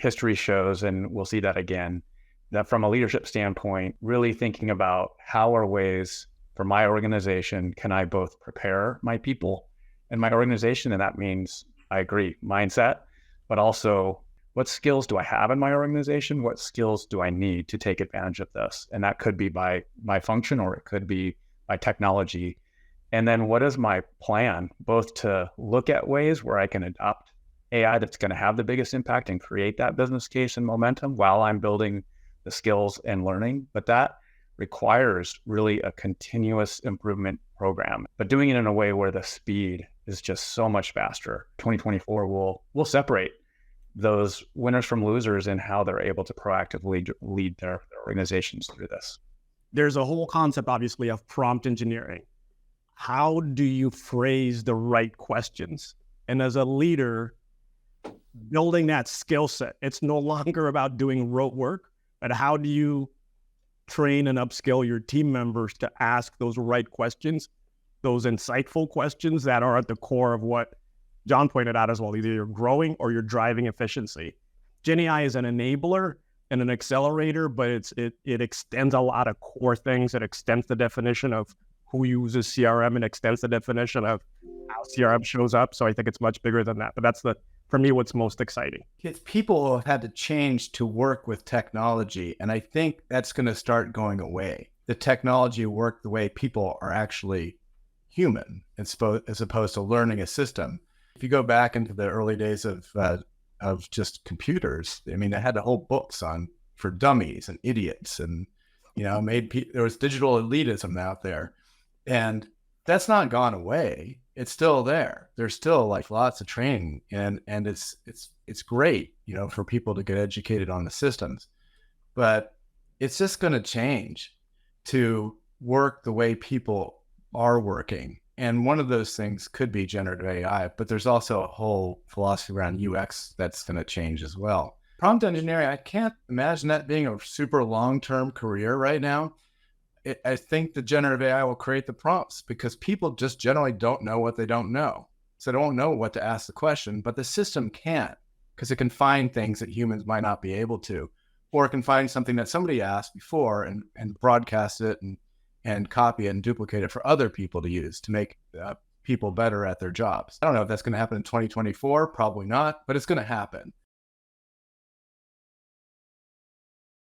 history shows, and we'll see that again, that from a leadership standpoint, really thinking about how are ways for my organization, can I both prepare my people and my organization? And that means, I agree, mindset, but also what skills do I have in my organization? What skills do I need to take advantage of this? And that could be by my function, or it could be by technology. And then what is my plan, both to look at ways where I can adopt AI that's going to have the biggest impact and create that business case and momentum while I'm building the skills and learning. But that requires really a continuous improvement program, but doing it in a way where the speed is just so much faster. 2024 will separate those winners from losers in how they're able to proactively lead their organizations through this. There's a whole concept, obviously, of prompt engineering. How do you phrase the right questions? And as a leader, building that skill set, it's no longer about doing rote work, but how do you train and upskill your team members to ask those right questions, those insightful questions that are at the core of what John pointed out as well. Either you're growing or you're driving efficiency. GenAI is an enabler and an accelerator, but it extends a lot of core things. It extends the definition of who uses CRM and extends the definition of how CRM shows up. So I think it's much bigger than that. But that's for me, what's most exciting. It's people have had to change to work with technology. And I think that's going to start going away. The technology work the way people are actually human as opposed to learning a system. If you go back into the early days of just computers, I mean, they had the whole books for dummies and idiots, and there was digital elitism out there, and that's not gone away. It's still there. There's still like lots of training, and it's great, for people to get educated on the systems, but it's just going to change to work the way people are working. And one of those things could be generative AI, but there's also a whole philosophy around UX that's going to change as well. Prompt engineering, I can't imagine that being a super long-term career right now. I think the generative AI will create the prompts because people just generally don't know what they don't know. So they don't know what to ask the question, but the system can't, because it can find things that humans might not be able to, or it can find something that somebody asked before and broadcast it and copy it and duplicate it for other people to use to make people better at their jobs. I don't know if that's going to happen in 2024, probably not, but it's going to happen.